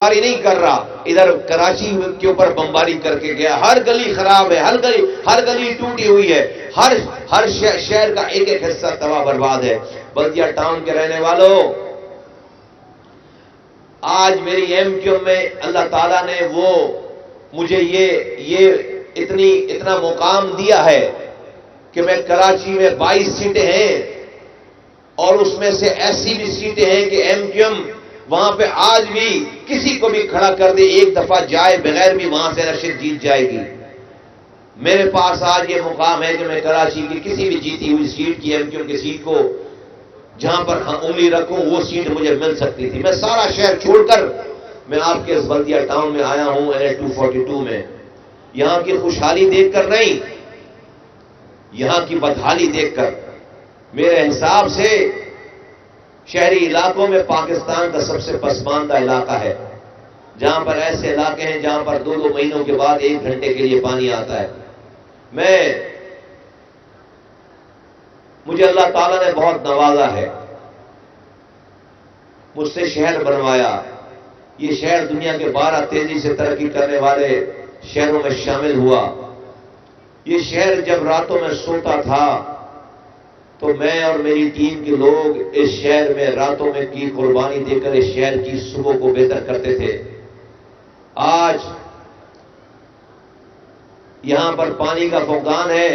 بمباری نہیں کر رہا، ادھر کراچی کے اوپر بمباری کر کے گیا. ہر گلی خراب ہے، ہر گلی ٹوٹی ہوئی ہے، ہر شہر کا ایک ایک حصہ تباہ برباد ہے. بلدیہ ٹاؤن کے رہنے والوں، آج میری ایم کیو میں اللہ تعالیٰ نے وہ مجھے یہ اتنا مقام دیا ہے کہ میں کراچی میں 22 سیٹیں ہیں، اور اس میں سے ایسی بھی سیٹیں ہیں کہ ایم کیو ایم وہاں پہ آج بھی کسی کو بھی کھڑا کر دے، ایک دفعہ جائے بغیر بھی وہاں سے الیکشن جیت جائے گی. میرے پاس آج یہ مقام ہے کہ میں کراچی کی کسی بھی جیتی ہوئی سیٹ کی ایم کیو ایم کی سیٹ کو جہاں پر انگلی رکھوں وہ سیٹ مجھے مل سکتی تھی. میں سارا شہر چھوڑ کر میں آپ کے اس بلدیہ ٹاؤن میں آیا ہوں، NH-242 میں. یہاں کی خوشحالی دیکھ کر نہیں، یہاں کی بدحالی دیکھ کر. میرے حساب سے شہری علاقوں میں پاکستان کا سب سے پسماندہ علاقہ ہے، جہاں پر ایسے علاقے ہیں جہاں پر 2 مہینوں کے بعد 1 گھنٹے کے لیے پانی آتا ہے. مجھے اللہ تعالیٰ نے بہت نوازا ہے، مجھ سے شہر بنوایا. یہ شہر دنیا کے 12 تیزی سے ترقی کرنے والے شہروں میں شامل ہوا. یہ شہر جب راتوں میں سوتا تھا تو میں اور میری ٹیم کے لوگ اس شہر میں راتوں میں کی قربانی دے کر اس شہر کی صبح کو بہتر کرتے تھے. آج یہاں پر پانی کا فقدان ہے.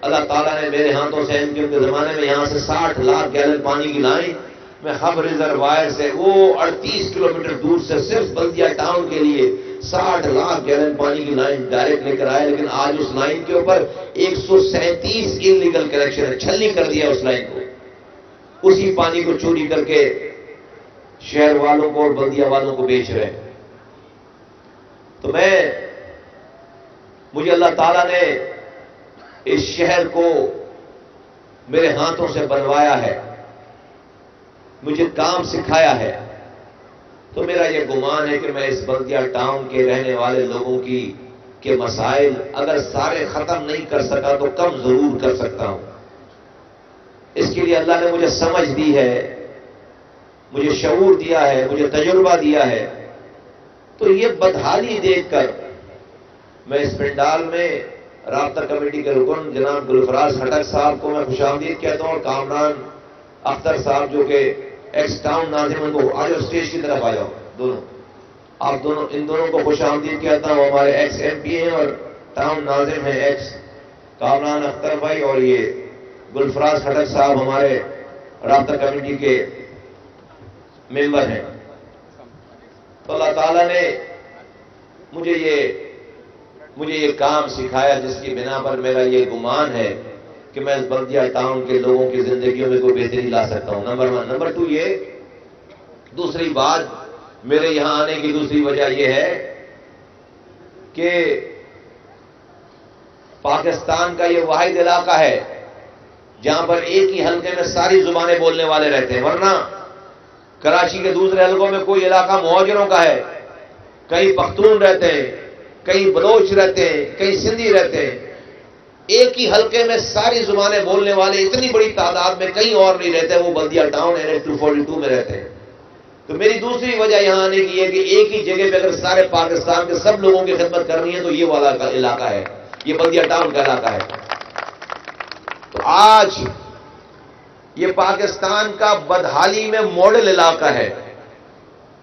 اللہ تعالیٰ نے میرے ہاتھوں سے ایم کیو ایم کے زمانے میں یہاں سے 60 لاکھ گیلن پانی کی لائن میں ہب ریزروائر سے وہ 38 کلومیٹر دور سے صرف بلدیہ ٹاؤن کے لیے 60 لاکھ گیلن پانی کی لائن ڈائریکٹ لے کر آئے. لیکن آج اس لائن کے اوپر 137 انلیگل کنیکشن ہے، چھلنی کر دیا اس لائن کو. اسی پانی کو چوری کر کے شہر والوں کو اور بلدیہ والوں کو بیچ رہے ہیں. تو مجھے اللہ تعالیٰ نے اس شہر کو میرے ہاتھوں سے بنوایا ہے، مجھے کام سکھایا ہے. تو میرا یہ گمان ہے کہ میں اس بلدیہ ٹاؤن کے رہنے والے لوگوں کے مسائل اگر سارے ختم نہیں کر سکا تو کم ضرور کر سکتا ہوں. اس کے لیے اللہ نے مجھے سمجھ دی ہے، مجھے شعور دیا ہے، مجھے تجربہ دیا ہے. تو یہ بدحالی دیکھ کر میں اس پنڈال میں رابطہ کمیٹی کے رکن جناب گلفراز خٹک صاحب کو میں خوش آمدید کہتا ہوں، اور کامران اختر صاحب جو کہ ایکس ٹاؤن ناظم، ان کو آ جاؤ اسٹیج کی طرف آ جاؤ. آپ دونوں ان دونوں کو خوش آمدید کہتا ہوں. ہمارے ایکس ایم پی ہیں اور ٹاؤن ناظم ہیں ایکس کامران اختر بھائی، اور یہ گلفراز خٹک صاحب ہمارے رابطہ کمیٹی کے ممبر ہیں. تو اللہ تعالیٰ نے مجھے یہ کام سکھایا جس کی بنا پر میرا یہ گمان ہے کہ میں اس بلدیہ ٹاؤن کے لوگوں کی زندگیوں میں کوئی بہتری لا سکتا ہوں. نمبر 1. نمبر 2 یہ دوسری بات، میرے یہاں آنے کی دوسری وجہ یہ ہے کہ پاکستان کا یہ واحد علاقہ ہے جہاں پر ایک ہی حلقے میں ساری زبانیں بولنے والے رہتے ہیں. ورنہ کراچی کے دوسرے حلقوں میں کوئی علاقہ مہاجروں کا ہے، کئی پختون رہتے ہیں، کئی بلوچ رہتے ہیں، کئی سندھی رہتے ہیں. ایک ہی حلقے میں ساری زبانیں بولنے والے اتنی بڑی تعداد میں کہیں اور نہیں رہتے، وہ بلدیہ ٹاؤن NH-242 میں رہتے ہیں. تو میری دوسری وجہ یہاں آنے کی ہے کہ ایک ہی جگہ پہ اگر سارے پاکستان کے سب لوگوں کی خدمت کرنی ہے تو یہ والا علاقہ ہے، یہ بلدیہ ٹاؤن کا علاقہ ہے. تو آج یہ پاکستان کا بدحالی میں ماڈل علاقہ ہے.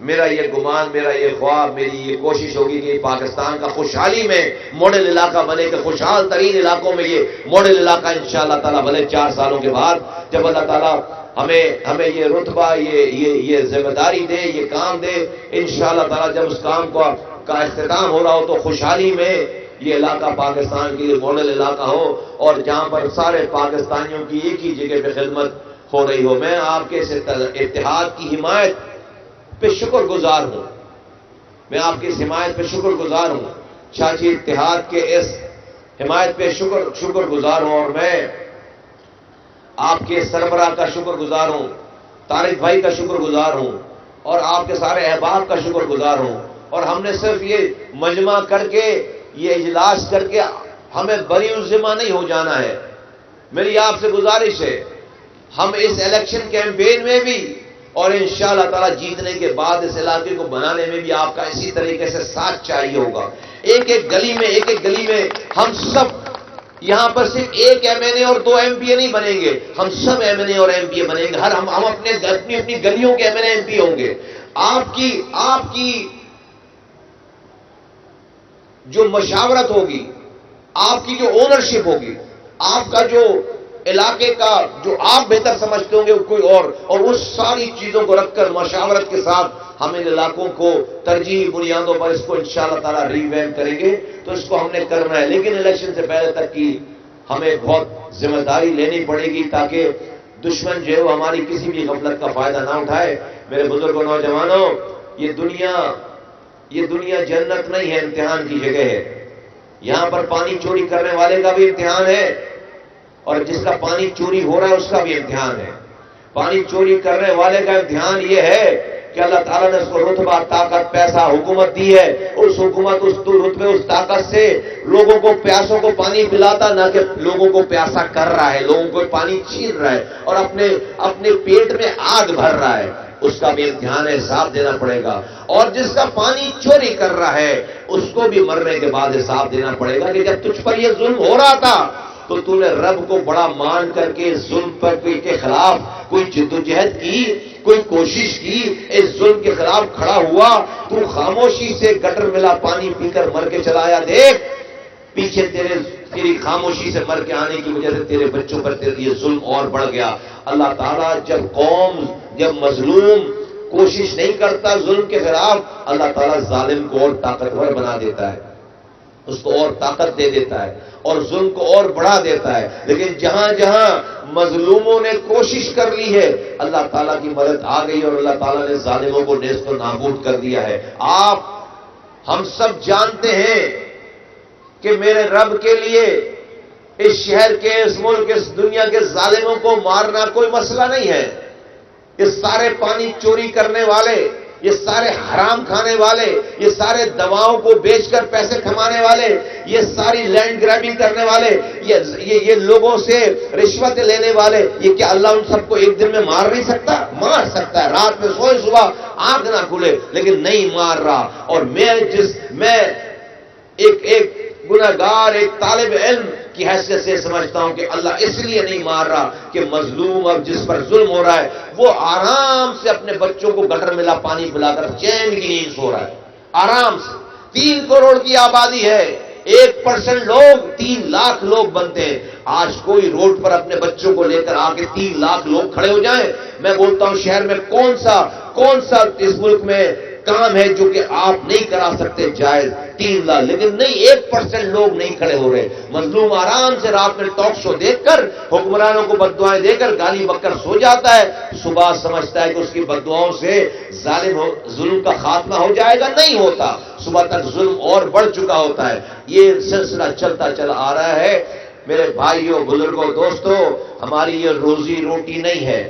میرا یہ گمان، میرا یہ خواب، میری یہ کوشش ہوگی کہ پاکستان کا خوشحالی میں ماڈل علاقہ بنے، کہ خوشحال ترین علاقوں میں یہ ماڈل علاقہ انشاءاللہ تعالیٰ بنے 4 سالوں کے بعد، جب اللہ تعالیٰ ہمیں یہ رتبہ، یہ ذمہ داری دے، یہ کام دے. انشاءاللہ تعالیٰ جب اس کام کا اختتام ہو رہا ہو تو خوشحالی میں یہ علاقہ پاکستان کے لیے ماڈل علاقہ ہو، اور جہاں پر سارے پاکستانیوں کی ایک ہی جگہ پہ خدمت ہو رہی ہو. میں آپ کے اس اتحاد کی حمایت پہ شکر گزار ہوں، میں آپ کی اس حمایت پہ شکر گزار ہوں، چاچی اتحاد کے اس حمایت پہ شکر گزار ہوں، اور میں آپ کے سربراہ کا شکر گزار ہوں، طارق بھائی کا شکر گزار ہوں، اور آپ کے سارے احباب کا شکر گزار ہوں. اور ہم نے صرف یہ مجمع کر کے، یہ اجلاس کر کے ہمیں بری الذمہ نہیں ہو جانا ہے. میری آپ سے گزارش ہے، ہم اس الیکشن کیمپین میں بھی اور انشاءاللہ تعالی جیتنے کے بعد اس علاقے کو بنانے میں بھی آپ کا اسی طریقے سے ساتھ چاہیے ہوگا. ایک ایک گلی میں ہم سب یہاں پر صرف ایک ایم این اے اور 2 ایم پی اے نہیں بنیں گے, ہم سب ایم این اے اور ایم پی اے بنیں گے. ہم اپنی گلیوں کے M N A M P ہوں گے. آپ کی جو مشاورت ہوگی, آپ کی جو اونرشپ ہوگی, آپ کا جو علاقے کا جو آپ بہتر سمجھتے ہوں گے کوئی اور اس ساری چیزوں کو رکھ کر مشاورت کے ساتھ ہم ان علاقوں کو ترجیحی بنیادوں پر اس کو انشاءاللہ تعالی ریویمپ کریں گے. تو اس کو ہم نے کرنا ہے, لیکن الیکشن سے پہلے تک کی ہمیں بہت ذمہ داری لینی پڑے گی تاکہ دشمن جو ہے وہ ہماری کسی بھی غفلت کا فائدہ نہ اٹھائے. میرے بزرگوں, نوجوانوں, یہ دنیا جنت نہیں ہے, امتحان کی جگہ ہے. یہاں پر پانی چوری کرنے والے کا بھی امتحان ہے اور جس کا پانی چوری ہو رہا ہے اس کا بھی امتحان ہے. پانی چوری کرنے والے کا امتحان یہ ہے کہ اللہ تعالیٰ نے اس کو رتبہ, طاقت, پیسہ, حکومت دی ہے. اس حکومت, اس رتبے, اس طاقت سے لوگوں کو پیاسوں کو پانی پلاتا, نہ کہ لوگوں کو پیاسا کر رہا ہے, لوگوں کو پانی چھین رہا ہے اور اپنے پیٹ میں آگ بھر رہا ہے. اس کا بھی امتحان ہے, حساب دینا پڑے گا. اور جس کا پانی چوری کر رہا ہے اس کو بھی مرنے کے بعد حساب دینا پڑے گا کہ جب تجھ پر یہ ظلم ہو رہا تھا تو تو نے رب کو بڑا مان کر کے ظلم پر کے خلاف کوئی جدوجہد کی, کوئی کوشش کی, اس ظلم کے خلاف کھڑا ہوا. تو خاموشی سے گٹر ملا پانی پی کر مر کے چلا آیا. دیکھ پیچھے تیری خاموشی سے مر کے آنے کی وجہ سے تیرے بچوں پر یہ ظلم اور بڑھ گیا. اللہ تعالیٰ جب مظلوم کوشش نہیں کرتا ظلم کے خلاف, اللہ تعالیٰ ظالم کو اور طاقتور بنا دیتا ہے, اس کو اور طاقت دے دیتا ہے اور ظلم کو اور بڑھا دیتا ہے. لیکن جہاں جہاں مظلوموں نے کوشش کر لی ہے اللہ تعالیٰ کی مدد آ گئی اور اللہ تعالیٰ نے ظالموں کو نیست و نابود کر دیا ہے. ہم سب جانتے ہیں کہ میرے رب کے لیے اس شہر کے, اس ملک, اس دنیا کے ظالموں کو مارنا کوئی مسئلہ نہیں ہے. یہ سارے پانی چوری کرنے والے, یہ سارے حرام کھانے والے, یہ سارے دواؤں کو بیچ کر پیسے کمانے والے, یہ ساری لینڈ گریبنگ کرنے والے, یہ لوگوں سے رشوت لینے والے, یہ کیا اللہ ان سب کو ایک دن میں مار نہیں سکتا؟ مار سکتا ہے. رات میں سوئے صبح آنکھ نہ کھلے, لیکن نہیں مار رہا. اور میں ایک گنہگار, ایک طالب علم کی حیثیت سے سمجھتا ہوں کہ اللہ اس لیے نہیں مار رہا کہ مظلوم اور جس پر ظلم ہو رہا ہے وہ آرام سے اپنے بچوں کو گٹر ملا پانی پلا کر چین کی نیند سو رہا ہے, آرام سے. 3 کروڑ کی آبادی ہے, 1% لوگ 3 لاکھ لوگ بنتے ہیں. آج کوئی روڈ پر اپنے بچوں کو لے کر آ کے 3 لاکھ لوگ کھڑے ہو جائیں. میں بولتا ہوں شہر میں کون سا اس ملک میں کام ہے جو کہ آپ نہیں کرا سکتے جائز؟ 3 لاکھ. لیکن نہیں, 1% لوگ نہیں کھڑے ہو رہے. مظلوم آرام سے رات میں ٹاک شو دیکھ کر, حکمرانوں کو بددعائیں دے کر گالی بک کر سو جاتا ہے. صبح سمجھتا ہے کہ اس کی بددعاؤں سے ظلم کا خاتمہ ہو جائے گا, نہیں ہوتا. صبح تک ظلم اور بڑھ چکا ہوتا ہے. یہ سلسلہ چلتا چلا آ رہا ہے. میرے بھائیوں, بزرگوں, دوستوں, ہماری یہ روزی روٹی نہیں ہے,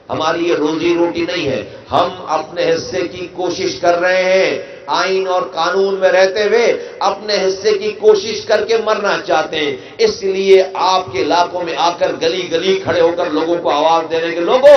ہماری یہ روزی روٹی نہیں ہے. ہم اپنے حصے کی کوشش کر رہے ہیں, آئین اور قانون میں رہتے ہوئے اپنے حصے کی کوشش کر کے مرنا چاہتے ہیں. اس لیے آپ کے علاقوں میں آ کر گلی گلی کھڑے ہو کر لوگوں کو آواز دینے کے, لوگوں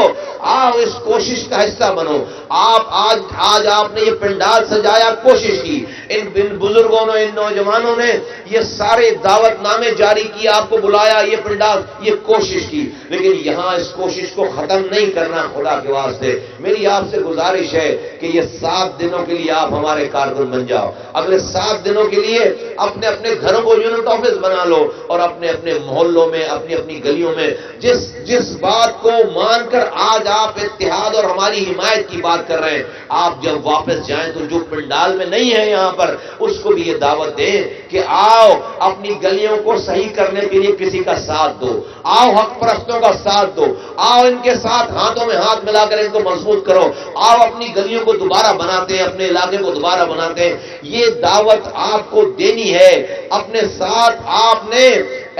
آؤ اس کوشش کا حصہ بنو. آج آپ نے یہ پنڈال سجایا, کوشش کی, ان بزرگوں نے, ان نوجوانوں نے یہ سارے دعوت نامے جاری کیے, آپ کو بلایا, یہ پنڈال, یہ کوشش کی. لیکن یہاں اس کوشش کو ختم نہیں کرنا. خدا کے واسطے میری آپ سے گزارش ہے کہ یہ 7 دنوں کے لیے آپ ہمارے کارکن بن جاؤ. اگلے 7 دنوں کے لیے اپنے گھروں کو یونٹ آفس بنا لو اور اپنے محلوں میں, اپنی گلیوں میں جس بات کو مان کر آج آپ اتحاد اور ہماری حمایت کی بات کر رہے ہیں, آپ جب واپس جائیں تو جو پنڈال میں نہیں ہے یہاں پر اس کو بھی یہ دعوت دیں کہ آؤ اپنی گلیوں کو صحیح کرنے کے لیے کسی کا ساتھ دو, آؤ حق پرستوں کا ساتھ دو, آؤ ان کے ساتھ ہاتھوں میں ہاتھ ملا کر ان کو مضبوط کرو, آؤ اپنی گلیوں کو دوبارہ بناتے ہیں, اپنے علاقے کو دوبارہ بناتے ہیں. یہ دعوت آپ کو دینی ہے. اپنے ساتھ آپ نے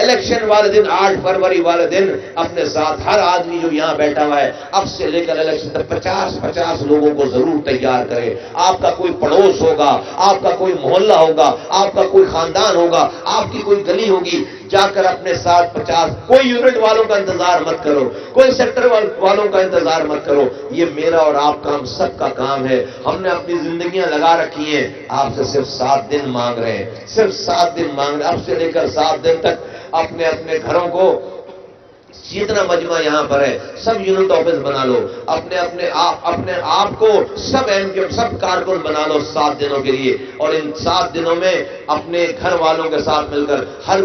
الیکشن والے دن 8 فروری والے دن اپنے ساتھ ہر آدمی جو یہاں بیٹھا ہوا ہے اب سے لے کر الیکشن تک 50 لوگوں کو ضرور تیار کرے. آپ کا کوئی پڑوس ہوگا, آپ کا کوئی محلہ ہوگا, آپ کا کوئی خاندان ہوگا, آپ کی کوئی گلی ہوگی, جا کر اپنے ساتھ 50 کوئی یونٹ والوں کا انتظار مت کرو، کوئی سیکٹر والوں کا انتظار مت کرو، یہ میرا اور آپ کا ہم سب کا کام ہے۔ ہم نے اپنی زندگیاں لگا رکھی ہیں، آپ سے صرف 7 دن مانگ رہے ہیں، صرف 7 دن مانگ رہے ہیں، اب سے لے کر 7 دن تک اپنے اپنے گھروں کو، جتنا مجمع یہاں پر ہے سب یونٹ آفس بنا لو، اپنے آپ کو سب سب کارکن بنا لو 7 دنوں کے لیے، اور ان 7 دنوں میں اپنے گھر والوں کے ساتھ مل کر ہر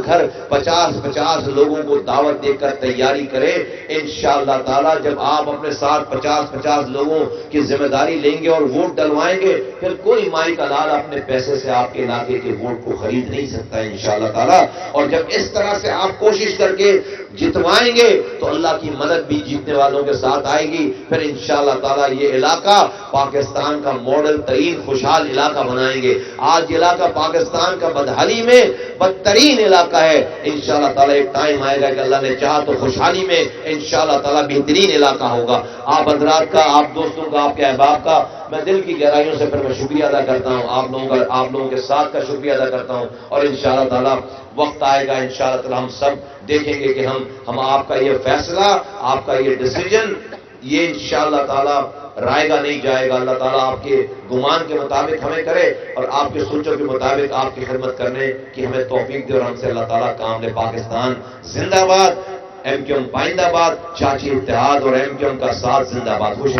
گھر 50 لوگوں کو دعوت دے کر تیاری کرے۔ انشاءاللہ تعالی جب آپ اپنے ساتھ 50 لوگوں کی ذمہ داری لیں گے اور ووٹ ڈلوائیں گے، پھر کوئی مائی کا لال اپنے پیسے سے آپ کے علاقے کے ووٹ کو خرید نہیں سکتا انشاءاللہ تعالی۔ اور جب اس طرح سے آپ کوشش کر کے جتوائیں گے تو اللہ کی مدد بھی جیتنے والوں کے ساتھ آئے گی، پھر انشاءاللہ تعالی یہ علاقہ پاکستان کا ماڈل ترین خوشحال علاقہ بنائیں گے۔ آج علاقہ پاکستان کا بدحالی میں بدترین علاقہ ہے، انشاءاللہ تعالی ایک ٹائم آئے گا کہ اللہ نے چاہا تو خوشحالی میں انشاءاللہ تعالی بہترین علاقہ ہوگا۔ آپ حضرات کا، آپ دوستوں کا، آپ کے احباب کا میں دل کی گہرائیوں سے پھر میں شکریہ ادا کرتا ہوں، آپ لوگوں کے ساتھ کا شکریہ ادا کرتا ہوں، اور انشاءاللہ تعالی وقت آئے گا انشاءاللہ تعالی ہم سب دیکھیں گے کہ ہم آپ کا یہ فیصلہ، آپ کا یہ ڈیسیجن، یہ انشاءاللہ تعالی رائے گا نہیں جائے گا۔ اللہ تعالیٰ آپ کے گمان کے مطابق ہمیں کرے اور آپ کے سوچوں کے مطابق آپ کی خدمت کرنے کی ہمیں توفیق دے، اور ہم سے اللہ تعالیٰ کام لے۔ پاکستان زندہ باد، ایم کیو ایم پائندہ باد، چاچی اتحاد اور ایم کیو ایم کا ساتھ زندہ باد۔ خوش رہیں۔